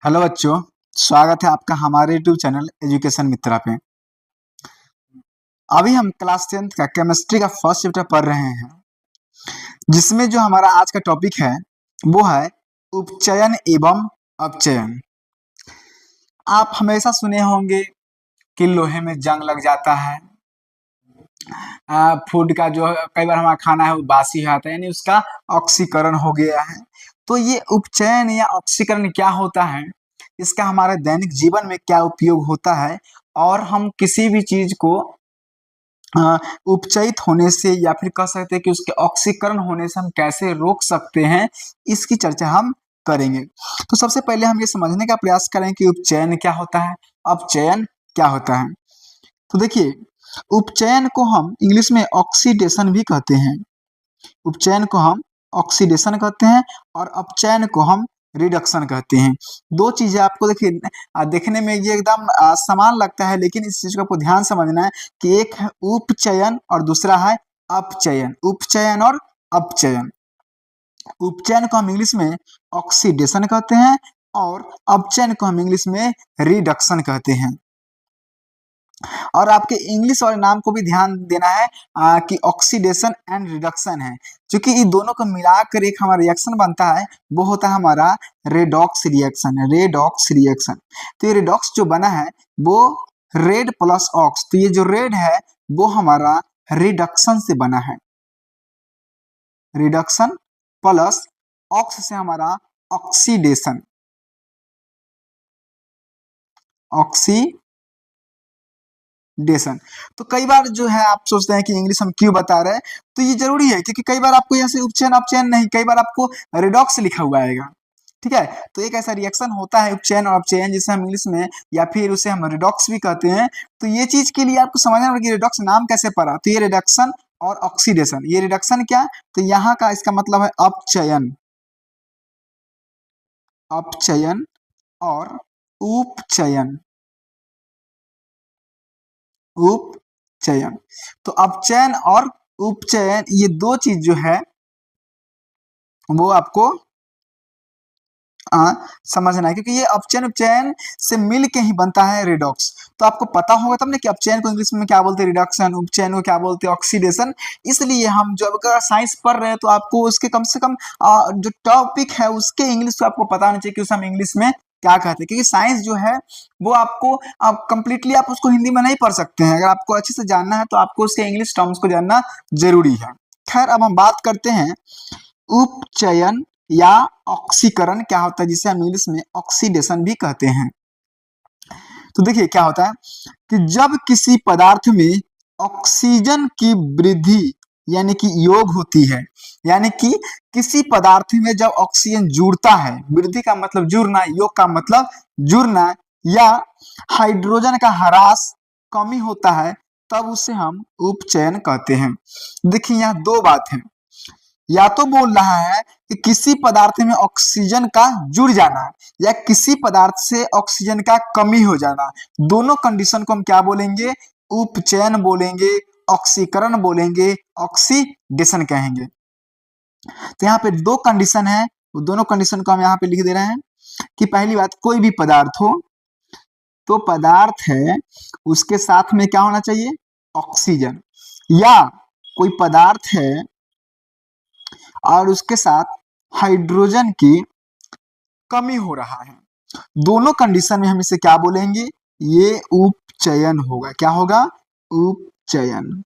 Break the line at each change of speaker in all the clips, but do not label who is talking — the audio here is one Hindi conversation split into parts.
हेलो बच्चों, स्वागत है आपका हमारे यूट्यूब चैनल एजुकेशन मित्रा पे। अभी हम क्लास 10th का केमिस्ट्री का फर्स्ट चैप्टर पढ़ रहे हैं, जिसमें जो हमारा आज का टॉपिक है वो है उपचयन एवं अपचयन। आप हमेशा सुने होंगे कि लोहे में जंग लग जाता है। फूड का जो कई बार हमारा खाना है वो बासी आता है, यानी उसका ऑक्सीकरण हो गया है। तो ये उपचयन या ऑक्सीकरण क्या होता है, इसका हमारे दैनिक जीवन में क्या उपयोग होता है, और हम किसी भी चीज को उपचयित होने से या फिर कह सकते हैं कि उसके ऑक्सीकरण होने से हम कैसे रोक सकते हैं, इसकी चर्चा हम करेंगे। तो सबसे पहले हम ये समझने का प्रयास करें कि उपचयन क्या होता है, अपचयन क्या होता है। तो देखिए, उपचयन को हम इंग्लिश में ऑक्सीडेशन भी कहते हैं। उपचयन को हम ऑक्सीडेशन कहते हैं और अपचयन को हम रिडक्शन कहते हैं। दो चीजें आपको देखिए देखने में ये एकदम समान लगता है, लेकिन इस चीज को आपको ध्यान समझना है कि एक है उपचयन और दूसरा है अपचयन। उपचयन और अपचयन। उपचयन को हम इंग्लिश में ऑक्सीडेशन कहते हैं और अपचयन को हम इंग्लिश में रिडक्शन कहते हैं। और आपके इंग्लिश वाले नाम को भी ध्यान देना है कि ऑक्सीडेशन एंड रिडक्शन है, क्योंकि इन दोनों को मिलाकर एक हमारा रिएक्शन बनता है, वो होता है हमारा रेडॉक्स रिएक्शन। Redox reaction. तो ये रेडॉक्स जो बना है वो रेड प्लस ऑक्स, तो ये जो रेड है वो हमारा रिडक्शन से बना है। रिडक्शन प्लस ऑक्स से हमारा ऑक्सीडेशन। ऑक्सीडेशन। तो कई बार जो है आप सोचते हैं कि इंग्लिश हम क्यों बता रहे हैं, तो ये जरूरी है क्योंकि कई बार आपको यहाँ से उपचयन अपचयन नहीं, कई बार आपको रेडॉक्स लिखा हुआ आएगा। ठीक है, तो एक ऐसा रिएक्शन होता है उपचयन और अपचयन, जिसे हम इंग्लिश में या फिर उसे हम रिडॉक्स भी कहते हैं। तो ये चीज के लिए आपको समझना होगा कि रिडॉक्स नाम कैसे पड़ा। तो ये रिडक्शन और ऑक्सीडेशन, ये रिडक्शन क्या, तो यहाँ का इसका मतलब है अपचयन। अपचयन और उपचयन। उपचयन। तो अपचयन और उपचयन ये दो चीज जो है वो आपको समझना है, क्योंकि ये अपचयन उपचयन से मिल के ही बनता है रेडॉक्स। तो आपको पता होगा तब ना कि अपचयन को इंग्लिश में क्या बोलते हैं रिडक्शन, उपचयन को क्या बोलते हैं ऑक्सीडेशन। इसलिए हम जब अगर साइंस पढ़ रहे हैं तो आपको उसके कम से कम जो टॉपिक है उसके इंग्लिश को आपको पता होना चाहिए कि उसे हम इंग्लिश में क्या कहते हैं, क्योंकि साइंस जो है वो आपको कंप्लीटली आप उसको हिंदी में नहीं पढ़ सकते हैं। अगर आपको अच्छे से जानना है तो आपको उसके इंग्लिश टर्म्स को जानना जरूरी है। खैर, अब हम बात करते हैं उपचयन या ऑक्सीकरण क्या होता है, जिसे हम इंग्लिश में ऑक्सीडेशन भी कहते हैं। तो देखिए क्या होता है कि जब किसी पदार्थ में ऑक्सीजन की वृद्धि यानी कि योग होती है, यानी कि किसी पदार्थ में जब ऑक्सीजन जुड़ता है, वृद्धि का मतलब जुड़ना, योग का मतलब जुड़ना, या हाइड्रोजन का ह्रास कमी होता है, तब उसे हम उपचयन कहते हैं। देखिए यहाँ दो बात है, या तो बोल रहा है कि किसी पदार्थ में ऑक्सीजन का जुड़ जाना या किसी पदार्थ से ऑक्सीजन का कमी हो जाना, दोनों कंडीशन को हम क्या बोलेंगे, उपचयन बोलेंगे, ऑक्सीकरण बोलेंगे, ऑक्सीडेशन कहेंगे। तो यहाँ पे दो कंडीशन है, वो दोनों कंडीशन को हम यहाँ पे लिख दे रहे हैं कि पहली बात, कोई भी पदार्थ हो तो पदार्थ है उसके साथ में क्या होना चाहिए, ऑक्सीजन, या कोई पदार्थ है और उसके साथ हाइड्रोजन की कमी हो रहा है, दोनों कंडीशन में हम इसे क्या बोलेंगे, ये उपचयन होगा। क्या होगा, उपचयन।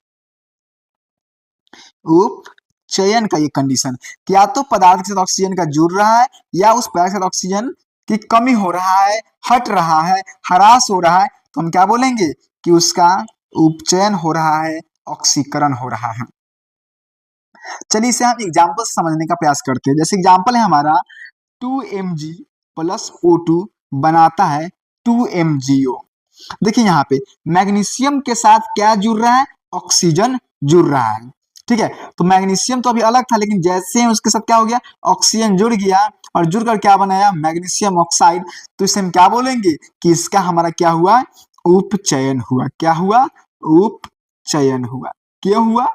उपचयन का ये कंडीशन, या तो पदार्थ के साथ ऑक्सीजन का जुड़ रहा है या उस पदार्थ के साथ ऑक्सीजन की कमी हो रहा है, हट रहा है, ह्रास हो रहा है, तो हम क्या बोलेंगे कि उसका उपचयन हो रहा है, ऑक्सीकरण हो रहा है। चलिए इसे हम एग्जाम्पल से समझने का प्रयास करते हैं। जैसे एग्जाम्पल है हमारा 2mg प्लस O2 बनाता है 2MgO। देखिए यहाँ पे मैग्नीशियम के साथ क्या जुड़ रहा है, ऑक्सीजन जुड़ रहा है। ठीक है, तो मैग्नीशियम तो अभी अलग था, लेकिन जैसे उसके साथ क्या हो गया, ऑक्सीजन जुड़ गया और जुड़कर क्या बनाया, मैग्नीशियम ऑक्साइड। तो इसे हम क्या बोलेंगे कि इसका हमारा क्या हुआ, उपचयन हुआ। क्या हुआ, उपचयन हुआ। क्यों हुआ,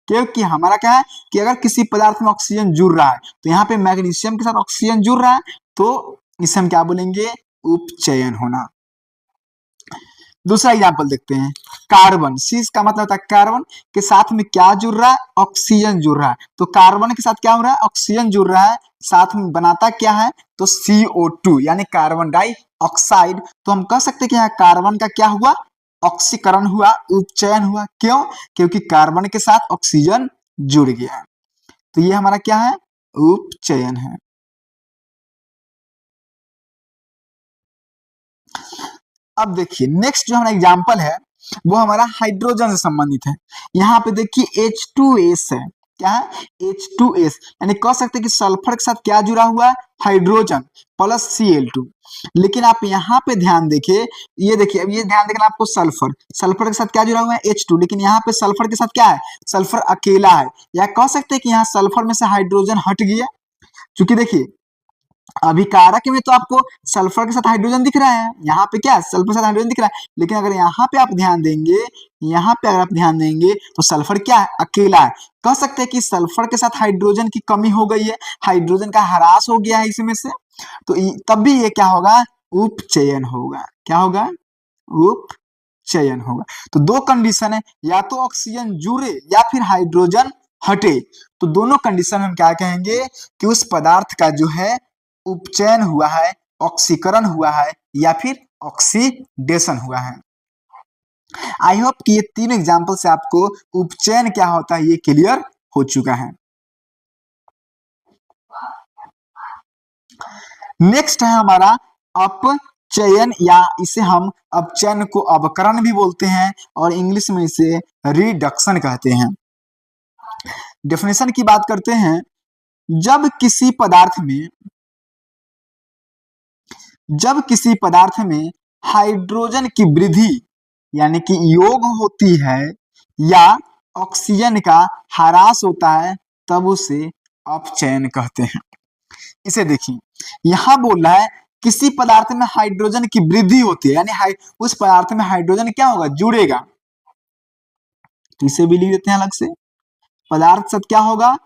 क्योंकि हमारा क्या है कि अगर किसी पदार्थ में ऑक्सीजन जुड़ रहा है तो यहाँ पे मैग्नीशियम के साथ ऑक्सीजन जुड़ रहा है, तो इसे हम क्या बोलेंगे, उपचयन होना। दूसरा एग्जाम्पल देखते हैं, कार्बन, सी का मतलब होता है कार्बन के साथ में क्या जुड़ रहा है, ऑक्सीजन जुड़ रहा है। तो कार्बन के साथ क्या हो रहा है, ऑक्सीजन जुड़ रहा है, साथ में बनाता क्या है, तो CO2 यानी कार्बन डाइऑक्साइड। तो हम कह सकते हैं कि यहाँ कार्बन का क्या हुआ, ऑक्सीकरण हुआ, उपचयन हुआ। क्यों, क्योंकि कार्बन के साथ ऑक्सीजन जुड़ गया। तो ये हमारा क्या है, उपचयन है। अब देखिए नेक्स्ट जो हमारा एग्जाम्पल है वो हमारा हाइड्रोजन से संबंधित है। यहाँ पे देखिए H2S है, क्या है, H2S, यानी कह सकते हैं कि सल्फर के साथ क्या जुड़ा हुआ है, हाइड्रोजन प्लस Cl2। लेकिन आप यहाँ पे ध्यान देखिए, ये देखिए, अब ये ध्यान देखना आपको, सल्फर, सल्फर के साथ क्या जुड़ा हुआ है, H2, लेकिन यहाँ पे सल्फर के साथ क्या है, सल्फर अकेला है। या कह सकते हैं कि यहाँ सल्फर में से हाइड्रोजन हट गया, क्योंकि देखिए अभिकारक में तो आपको सल्फर के साथ हाइड्रोजन दिख रहा है, यहाँ पे क्या है, सल्फर के साथ हाइड्रोजन दिख रहा है, लेकिन अगर यहाँ पे आप ध्यान देंगे, यहाँ पे अगर आप ध्यान देंगे तो सल्फर क्या है, अकेला है। कह सकते हैं कि सल्फर के साथ हाइड्रोजन की कमी हो गई है, हाइड्रोजन का ह्रास हो गया है इसमें से, तो तब भी ये क्या होगा, उपचयन होगा। क्या होगा, उपचयन होगा। तो दो कंडीशन है, या तो ऑक्सीजन जुड़े या फिर हाइड्रोजन हटे। तो दोनों कंडीशन हम क्या कहेंगे कि उस पदार्थ का जो है उपचयन हुआ है, ऑक्सीकरण हुआ है, या फिर ऑक्सीडेशन हुआ है। आई होप कि ये तीन एग्जाम्पल से आपको उपचयन क्या होता है ये क्लियर हो चुका है। नेक्स्ट है हमारा अपचयन, या इसे हम अपचयन को अवकरण भी बोलते हैं और इंग्लिश में इसे रिडक्शन कहते हैं। डेफिनेशन की बात करते हैं, जब किसी पदार्थ में हाइड्रोजन की वृद्धि यानी कि योग होती है या ऑक्सीजन का ह्रास होता है तब उसे अपचयन कहते हैं। इसे देखिए, यहां बोल रहा है किसी पदार्थ में हाइड्रोजन की वृद्धि होती है, यानी उस पदार्थ में हाइड्रोजन क्या होगा, जुड़ेगा। तो इसे भी लिख देते हैं अलग से, पदार्थ साथ क्या होगा,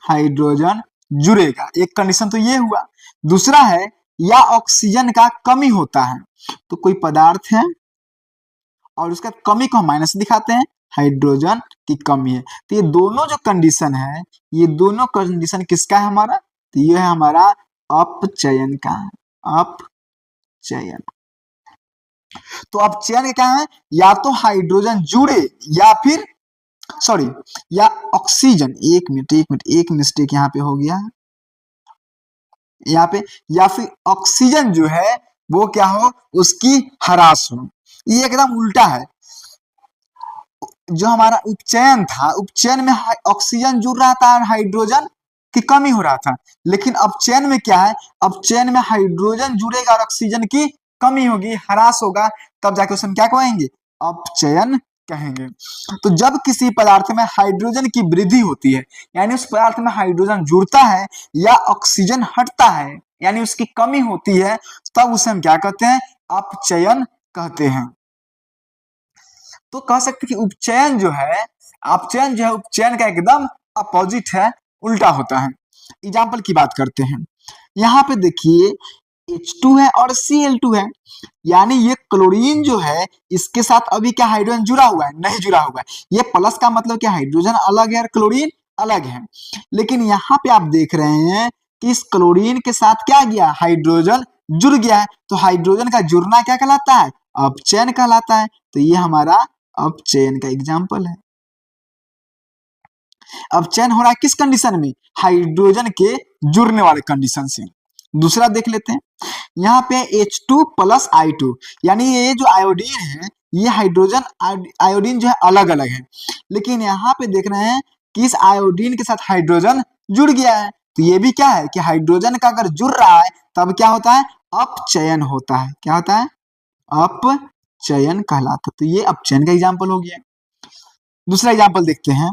हाइड्रोजन जुड़ेगा। एक कंडीशन तो ये हुआ। दूसरा है या ऑक्सीजन का कमी होता है, तो कोई पदार्थ है और उसका कमी को हम माइनस दिखाते हैं, हाइड्रोजन की कमी है। तो ये दोनों जो कंडीशन है, ये दोनों कंडीशन किसका है हमारा, तो ये है हमारा अपचयन का, अपचयन। तो अपचयन क्या है, या तो हाइड्रोजन जुड़े या फिर सॉरी या ऑक्सीजन, एक मिस्टेक यहाँ पे हो गया, यहाँ पे, या फिर ऑक्सीजन जो है वो क्या हो, उसकी ह्रास हो। ये एकदम उल्टा है। जो हमारा उपचयन था, उपचयन में ऑक्सीजन जुड़ रहा था और हाइड्रोजन की कमी हो रहा था, लेकिन अपचयन में क्या है, अपचयन में हाइड्रोजन जुड़ेगा और ऑक्सीजन की कमी होगी, ह्रास होगा, तब जाके उसे हम क्या कहेंगे, अपचयन कहेंगे। तो जब किसी पदार्थ में हाइड्रोजन की वृद्धि होती है, यानी उस पदार्थ में हाइड्रोजन जुड़ता है या ऑक्सीजन हटता है यानी उसकी कमी होती है, तब उसे हम क्या कहते हैं, अपचयन कहते हैं। तो कह सकते कि उपचयन जो है, अपचयन जो है उपचयन का एकदम अपोजिट है, उल्टा होता है। एग्जाम्पल की बात करते हैं, यहाँ पे देखिए H2 है और Cl2 है, यानी ये क्लोरीन जो है इसके साथ अभी क्या हाइड्रोजन जुड़ा हुआ है, नहीं जुड़ा हुआ है। ये प्लस का मतलब क्या, हाइड्रोजन अलग है और क्लोरीन अलग है। लेकिन यहाँ पे आप देख रहे हैं कि इस क्लोरीन के साथ क्या गया, हाइड्रोजन जुड़ गया है। तो हाइड्रोजन का जुड़ना क्या कहलाता है, अपचयन कहलाता है। तो ये हमारा अपचयन का एग्जाम्पल है। अपचयन हो रहा है किस कंडीशन में, हाइड्रोजन के जुड़ने वाले कंडीशन से। दूसरा देख लेते हैं, यहाँ पे H2 प्लस I2, यानी ये जो आयोडीन है, ये हाइड्रोजन आयोडीन जो है अलग अलग है, लेकिन यहाँ पे देख रहे हैं कि इस आयोडीन के साथ हाइड्रोजन जुड़ गया है। तो ये भी क्या है कि हाइड्रोजन का अगर जुड़ रहा है तब क्या होता है, अपचयन होता है। क्या होता है, अपचयन कहलाता है। तो ये अपचयन का एग्जाम्पल हो गया। दूसरा एग्जाम्पल देखते हैं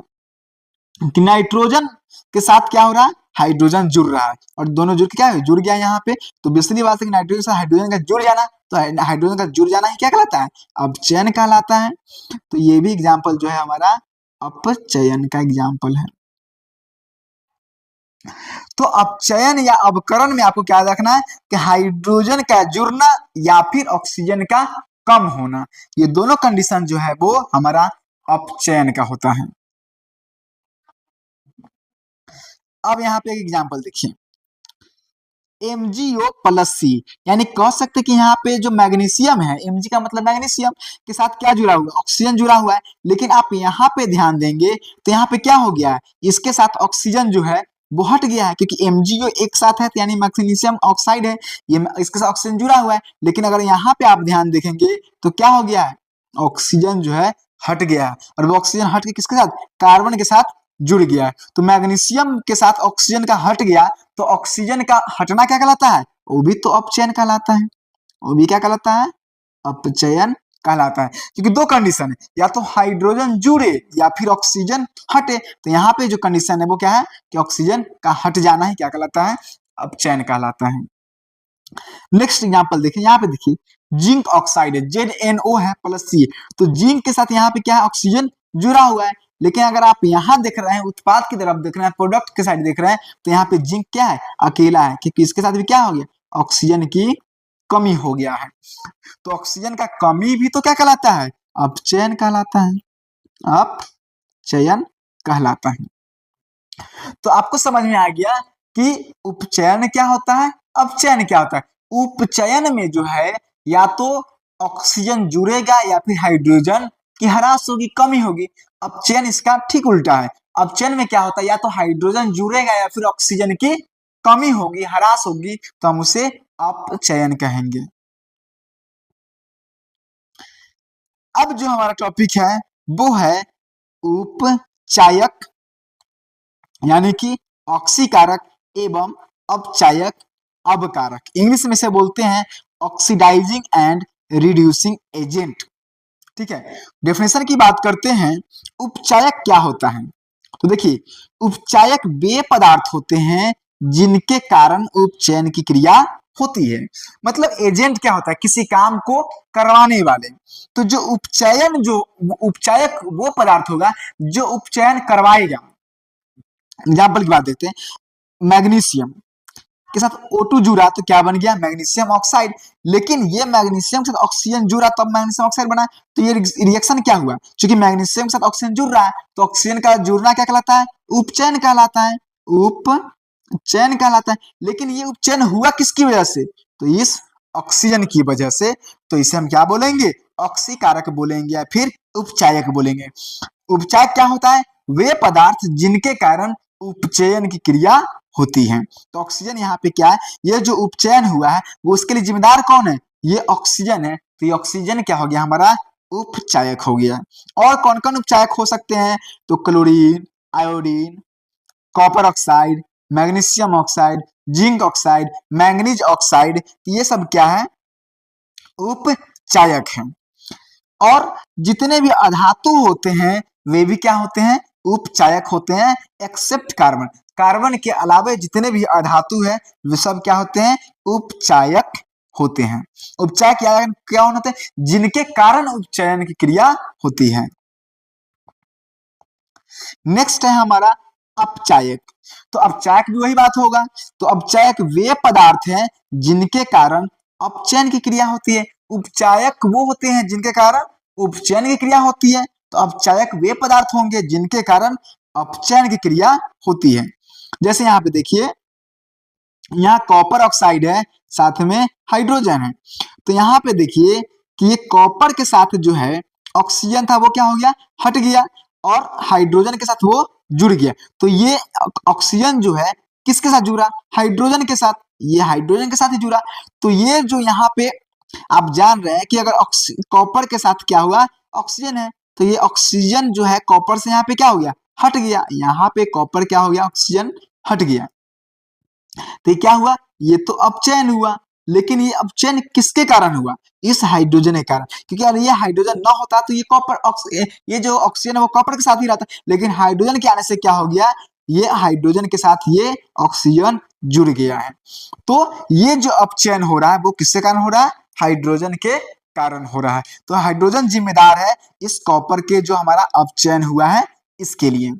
कि नाइट्रोजन के साथ क्या हो रहा है, हाइड्रोजन जुड़ रहा है, और दोनों जुड़ के क्या है, जुड़ गया यहाँ पे। तो बेसिकली बात है कि नाइट्रोजन के साथ हाइड्रोजन का जुड़ जाना, तो हाइड्रोजन का जुड़ जाना ही क्या कहलाता है, अपचयन कहलाता है। तो ये भी एग्जाम्पल जो है हमारा अपचयन का एग्जाम्पल है। तो अपचयन या अवकरण में आपको क्या रखना है कि हाइड्रोजन का जुड़ना या फिर ऑक्सीजन का कम होना, ये दोनों कंडीशन जो है वो हमारा अपचयन का होता है। अब यहाँ पे एक एग्जांपल देखिए, MgO+C, यानी कह सकते कि यहाँ पे जो मैग्नीशियम है, Mg का मतलब मैग्नीशियम के साथ क्या जुड़ा हुआ है, ऑक्सीजन जुड़ा हुआ है। लेकिन आप यहाँ पे ध्यान देंगे तो यहाँ पे क्या हो गया है, इसके साथ ऑक्सीजन जो है वो हट गया है, क्योंकि MgO एक साथ है तो यानी मैग्नीशियम ऑक्साइड है, ये इसके साथ ऑक्सीजन जुड़ा हुआ है। लेकिन अगर यहाँ पे आप ध्यान देखेंगे तो क्या हो गया है, ऑक्सीजन जो है हट गया है, और वो ऑक्सीजन हट के किसके साथ, कार्बन के साथ जुड़ गया है। तो मैग्नीशियम के साथ ऑक्सीजन का हट गया, तो ऑक्सीजन का हटना क्या कहलाता है, वो भी तो अपचयन कहलाता है, वो भी क्या कहलाता है, अपचयन कहलाता है। क्योंकि दो कंडीशन है, या तो हाइड्रोजन जुड़े या फिर ऑक्सीजन हटे। तो यहाँ पे जो कंडीशन है वो क्या है कि ऑक्सीजन का हट जाना ही क्या कहलाता है, अपचयन कहलाता है। नेक्स्ट एग्जांपल देखिए, यहाँ पे देखिए जिंक ऑक्साइड है, ZnO है प्लस C, तो जिंक के साथ यहाँ पे क्या है, ऑक्सीजन जुड़ा हुआ है। लेकिन अगर आप यहाँ देख रहे हैं, उत्पाद की तरफ देख रहे हैं, प्रोडक्ट के साइड देख रहे हैं, तो यहाँ पे जिंक क्या है, अकेला है, क्योंकि इसके साथ भी क्या हो गया, ऑक्सीजन की कमी हो गया है। तो ऑक्सीजन का कमी भी तो क्या कहलाता है, अपचयन कहलाता है, अपचयन कहलाता है। तो आपको समझ में आ गया कि उपचयन क्या होता है, अपचयन क्या होता है। उपचयन में जो है या तो ऑक्सीजन जुड़ेगा या फिर हाइड्रोजन की ह्रास होगी, कमी होगी। अपचयन इसका ठीक उल्टा है, अपचयन में क्या होता है, या तो हाइड्रोजन जुड़ेगा या फिर ऑक्सीजन की कमी होगी, ह्रास होगी, तो हम उसे अपचयन कहेंगे। अब जो हमारा टॉपिक है वो है उपचायक, यानी कि ऑक्सीकारक एवं अपचायक अवकारक, इंग्लिश में से बोलते हैं ऑक्सीडाइजिंग एंड रिड्यूसिंग एजेंट। ठीक है, डेफिनेशन की बात करते हैं, उपचायक क्या होता है। तो देखिए, उपचायक वे पदार्थ होते हैं जिनके कारण उपचयन की क्रिया होती है। मतलब एजेंट क्या होता है, किसी काम को करवाने वाले। तो जो उपचयन, जो उपचायक वो पदार्थ होगा जो उपचयन करवाएगा। एग्जाम्पल की बात देखते हैं, मैग्नीशियम के साथ O2 जुड़ा तो क्या बन गया, मैग्नीशियम ऑक्साइड। लेकिन ये मैग्नीशियम के साथ ऑक्सीजन जुड़ा तब मैग्नीशियम ऑक्साइड बना। तो ये रिएक्शन क्या हुआ, क्योंकि मैग्नीशियम के साथ ऑक्सीजन जुड़ रहा है तो ऑक्सीजन का जुड़ना क्या कहलाता है, उपचयन कहलाता है, उपचयन कहलाता है। लेकिन ये उपचयन हुआ किसकी वजह से, तो इस ऑक्सीजन की वजह से। तो इसे हम क्या बोलेंगे, ऑक्सीकारक बोलेंगे या फिर उपचायक बोलेंगे। उपचायक क्या होता है, वे पदार्थ जिनके कारण उपचयन की क्रिया होती है। तो ऑक्सीजन यहाँ पे क्या है, ये जो उपचयन हुआ है वो उसके लिए जिम्मेदार कौन है, ये ऑक्सीजन है। तो ये ऑक्सीजन क्या हो गया, हमारा उपचायक हो गया। और कौन कौन उपचायक हो सकते हैं, तो chlorine, iodine, copper oxide, magnesium oxide, zinc oxide, manganese oxide, ये सब क्या है, उपचायक है। और जितने भी अधातु होते हैं वे भी क्या होते हैं, उपचायक होते हैं, एक्सेप्ट कार्बन। कार्बन के अलावे जितने भी अधातु है वे सब क्या होते हैं, उपचायक होते हैं। उपचायक क्या होते हैं, जिनके कारण उपचयन की क्रिया होती है। नेक्स्ट है हमारा अपचायक। तो अपचायक भी वही बात होगा। तो अपचायक वे पदार्थ हैं जिनके कारण अपचयन की क्रिया होती है। उपचायक वो होते हैं जिनके कारण उपचयन की क्रिया होती है। तो अपचायक वे पदार्थ होंगे जिनके कारण अपचयन की क्रिया होती है। जैसे यहाँ पे देखिए, यहाँ कॉपर ऑक्साइड है, साथ में हाइड्रोजन है। तो यहाँ पे देखिए कि ये कॉपर के साथ जो है ऑक्सीजन था वो क्या हो गया, हट गया, और हाइड्रोजन के साथ वो जुड़ गया। तो ये ऑक्सीजन जो है किसके साथ जुड़ा, हाइड्रोजन के साथ, ये हाइड्रोजन के साथ ही जुड़ा। तो ये जो यहाँ पे आप जान रहे हैं कि अगर कॉपर के साथ क्या हुआ, ऑक्सीजन है, तो ये ऑक्सीजन जो है कॉपर से यहाँ पे क्या हो गया, हट गया। यहाँ पे कॉपर क्या हो गया, ऑक्सीजन हट गया। तो ये क्या हुआ, ये तो अपचयन हुआ। लेकिन ये अपचयन किसके कारण हुआ, इस हाइड्रोजन के कारण। क्योंकि अगर ये हाइड्रोजन ना होता तो ये कॉपर ये जो ऑक्सीजन है वो कॉपर के साथ ही रहता। लेकिन हाइड्रोजन के आने से क्या हो गया, ये हाइड्रोजन के साथ ये ऑक्सीजन जुड़ गया है। तो ये जो अपचयन हो रहा है वो किसके कारण हो रहा है, हाइड्रोजन के कारण हो रहा है। तो हाइड्रोजन जिम्मेदार है इस कॉपर के जो हमारा अपचयन हुआ है इसके लिए।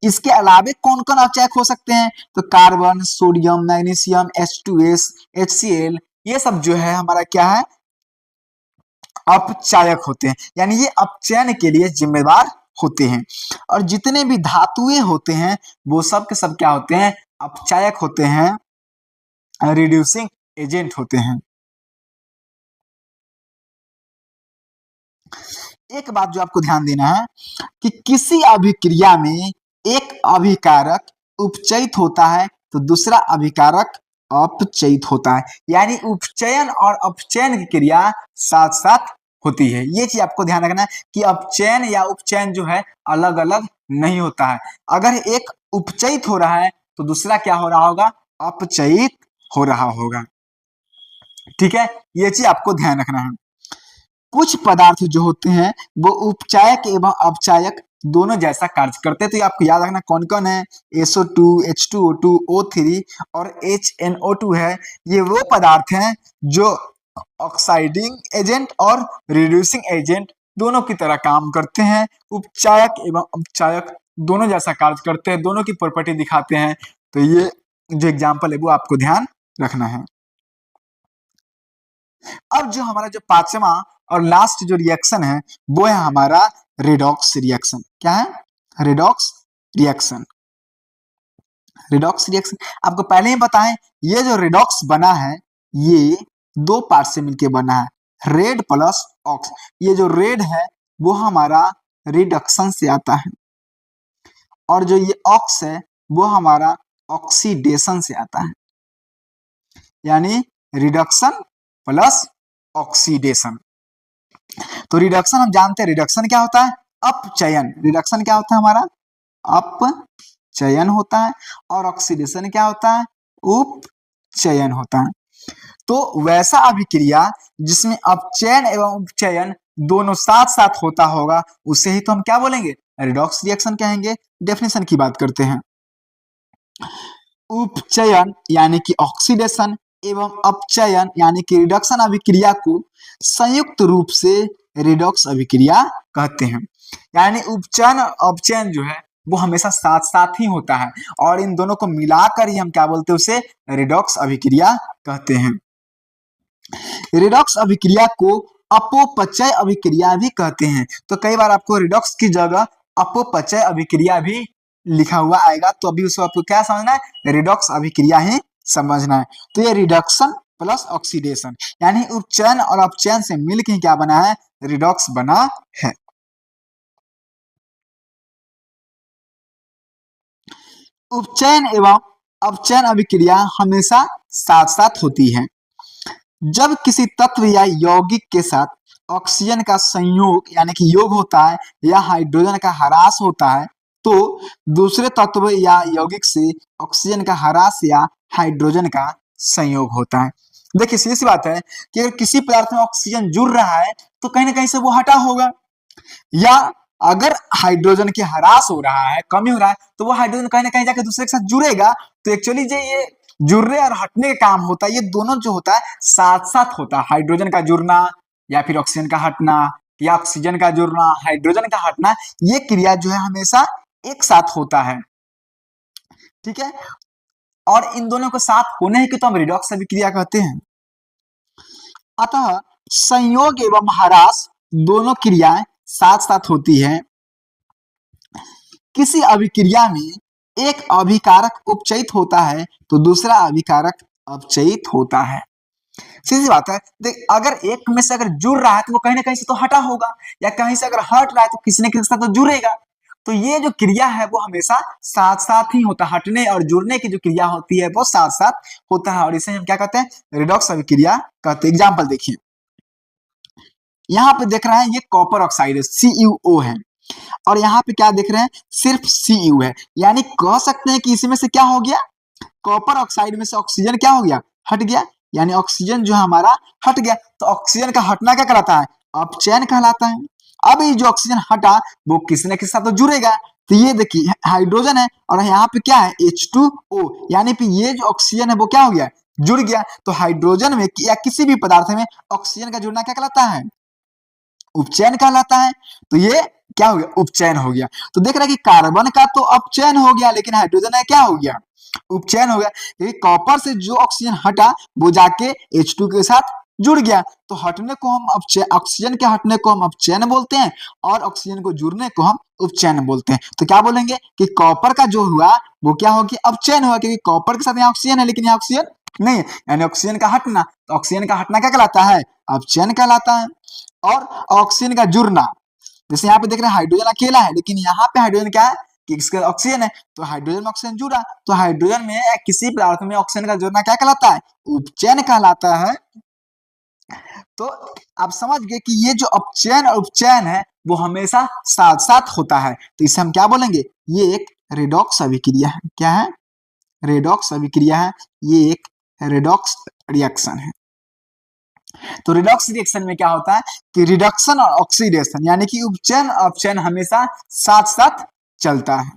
इसके अलावे कौन कौन अपचायक हो सकते हैं? तो carbon, sodium, magnesium, H2S, HCl, ये सब जो है हमारा क्या है, अपचायक होते हैं, यानी ये अपचयन के लिए जिम्मेदार होते हैं। और जितने भी धातुएं होते हैं वो सब के सब क्या होते हैं, अपचायक होते हैं, रिड्यूसिंग एजेंट होते हैं। एक बात जो आपको ध्यान देना है कि किसी अभिक्रिया में एक अभिकारक उपचयित होता है तो दूसरा अभिकारक अपचयित होता है, यानी उपचयन और अपचयन की क्रिया साथ साथ होती है। ये चीज आपको ध्यान रखना है कि अपचयन या उपचयन जो है अलग अलग नहीं होता है। अगर एक उपचयित हो रहा है तो दूसरा क्या हो रहा होगा, अपचयित हो रहा होगा। ठीक है, ये चीज आपको ध्यान रखना है। कुछ पदार्थ जो होते हैं वो उपचायक एवं अपचायक दोनों जैसा कार्य करते हैं। तो ये आपको याद रखना कौन कौन है, SO2, H2O2, O3 और HNO2 है। ये वो पदार्थ हैं जो ऑक्साइडिंग एजेंट और रिड्यूसिंग एजेंट दोनों की तरह काम करते हैं। उपचायक एवं अपचायक दोनों जैसा कार्य करते हैं, दोनों की प्रॉपर्टी दिखाते हैं। तो ये जो एग्जाम्पल है वो आपको ध्यान रखना है। अब जो हमारा जो पांचवा और लास्ट जो रिएक्शन है वो है हमारा रेडॉक्स रिएक्शन। क्या है, रेडॉक्स रिएक्शन। रेडॉक्स रिएक्शन आपको पहले ही पता है, ये जो रेडॉक्स बना है ये दो पार्ट से मिलकर बना है, रेड प्लस ऑक्स। ये जो रेड है वो हमारा रिडक्शन से आता है और जो ये ऑक्स है वो हमारा ऑक्सीडेशन से आता है, यानी रिडक्शन प्लस ऑक्सीडेशन। तो रिडक्शन हम जानते हैं, रिडक्शन क्या होता है, अपचयन। रिडक्शन क्या होता है हमारा, अपचयन होता है। और ऑक्सीडेशन क्या होता है, उपचयन होता है। तो वैसा अभिक्रिया जिसमें अपचयन एवं उपचयन दोनों साथ साथ होता होगा उसे ही तो हम क्या बोलेंगे, रिडॉक्स रिएक्शन कहेंगे। डेफिनेशन की बात करते हैं। उपचयन यानी कि ऑक्सीडेशन एवं अपचयन यानी कि रिडक्शन अभिक्रिया को संयुक्त रूप से रिडॉक्स अभिक्रिया कहते हैं। यानी उपचयन और अपचयन जो है वो हमेशा साथ साथ ही होता है और इन दोनों को मिलाकर ही हम क्या बोलते हैं, उसे रिडॉक्स अभिक्रिया कहते हैं। रिडॉक्स अभिक्रिया को अपचय अभिक्रिया भी कहते हैं। तो कई बार आपको रिडॉक्स की जगह अपचय अभिक्रिया भी लिखा हुआ आएगा, तो अभी उसको आपको क्या समझना है, रिडॉक्स अभिक्रिया ही समझना है। तो ये रिडक्शन प्लस ऑक्सीडेशन यानी उपचयन और अपचयन से मिलकर ही क्या बना है, रिडॉक्स बना है। उपचयन एवं अपचयन अभिक्रिया हमेशा साथ साथ होती है। जब किसी तत्व या यौगिक के साथ ऑक्सीजन का संयोग यानी कि योग होता है या हाइड्रोजन का ह्रास होता है तो दूसरे तत्व या यौगिक से ऑक्सीजन का ह्रास या हाइड्रोजन का संयोग होता है। देखिए सीधी सी बात है कि अगर किसी पदार्थ में ऑक्सीजन जुड़ रहा है तो कहीं ना कहीं से वो हटा होगा, या अगर हाइड्रोजन के ह्रास हो रहा है, कमी हो रहा है, तो वो हाइड्रोजन कहीं ना कहीं जाकर दूसरे के साथ जुड़ेगा। तो एक्चुअली जो ये जुड़ने और हटने का काम होता है ये दोनों जो होता है साथ साथ होता है। हाइड्रोजन का जुड़ना या फिर ऑक्सीजन का हटना या ऑक्सीजन का जुड़ना हाइड्रोजन का हटना, ये क्रिया जो है हमेशा एक साथ होता है। ठीक है, और इन दोनों को साथ होने की तो हम रिडॉक्स अभिक्रिया कहते हैं। अतः संयोग एवं ह्रास दोनों क्रियाएं साथ साथ होती है। किसी अभिक्रिया में एक अभिकारक उपचयित होता है तो दूसरा अभिकारक अपचयित होता है। सीधी बात है, देख अगर एक में से अगर जुड़ रहा है तो वो कहीं ना कहीं से तो हटा होगा, या कहीं से अगर हट रहा है तो किसी न किसी के साथ तो जुड़ेगा। तो ये जो क्रिया है वो हमेशा साथ साथ ही होता है, हटने और जुड़ने की जो क्रिया होती है वो साथ साथ होता है और इसे हम क्या कहते हैं, रिडॉक्स अभिक्रिया कहते हैं। एग्जाम्पल देखिए, यहाँ पे देख रहे हैं ये कॉपर ऑक्साइड है, CuO है, और यहाँ पे क्या देख रहे हैं, सिर्फ Cu है। यानी कह सकते हैं कि इसमें से क्या हो गया, कॉपर ऑक्साइड में से ऑक्सीजन क्या हो गया, हट गया, यानी ऑक्सीजन जो हमारा हट गया। तो ऑक्सीजन का हटना क्या कहलाता है, अपचयन कहलाता है। अब ये जो ऑक्सीजन हटा वो किसी न किसी साथ तो जुड़ेगा। तो ये देखिए हाइड्रोजन है और यहाँ पे क्या है H2O, यानी कि ये जो ऑक्सीजन है वो क्या हो गया, जुड़ गया। तो हाइड्रोजन में या किसी भी पदार्थ में ऑक्सीजन का जुड़ना क्या कहलाता है, उपचयन कहलाता है। तो ये क्या हो गया, उपचयन हो गया। तो देख रहे हैं कि कार्बन का तो अपचयन हो गया, लेकिन हाइड्रोजन का क्या हो गया, उपचयन हो गया। क्योंकि कॉपर से जो ऑक्सीजन हटा वो जाके H2 के साथ जुड़ गया। तो हटने को हम ऑक्सीजन के हटने को हम अपचयन बोलते हैं, और ऑक्सीजन को जुड़ने को हम उपचयन बोलते हैं। तो क्या बोलेंगे कि कॉपर का जो हुआ वो क्या हो गया, अपचयन हुआ, क्योंकि कॉपर के साथ यहाँ ऑक्सीजन है लेकिन यहाँ ऑक्सीजन नहीं है, यानी ऑक्सीजन का हटना। तो ऑक्सीजन का हटना क्या कहलाता है, अपचयन कहलाता है। और ऑक्सीजन का जुड़ना, जैसे यहाँ पे देख रहे हैं हाइड्रोजन अकेला है, लेकिन यहाँ पे हाइड्रोजन क्या है कि इसका ऑक्सीजन है, तो हाइड्रोजन में ऑक्सीजन जुड़ा, तो हाइड्रोजन में किसी पदार्थ में ऑक्सीजन का जुड़ना क्या कहलाता है, उपचयन कहलाता है। तो आप समझ गए कि ये जो अपचयन और उपचयन है वो हमेशा साथ साथ होता है। तो इसे हम क्या बोलेंगे, ये एक रेडॉक्स अभिक्रिया है। क्या है, रेडॉक्स अभिक्रिया है, ये एक रेडॉक्स रिएक्शन है। तो रिडॉक्स रिएक्शन में क्या होता है कि रिडक्शन और ऑक्सीडेशन, यानी कि उपचयन और अपचयन हमेशा साथ साथ चलता है।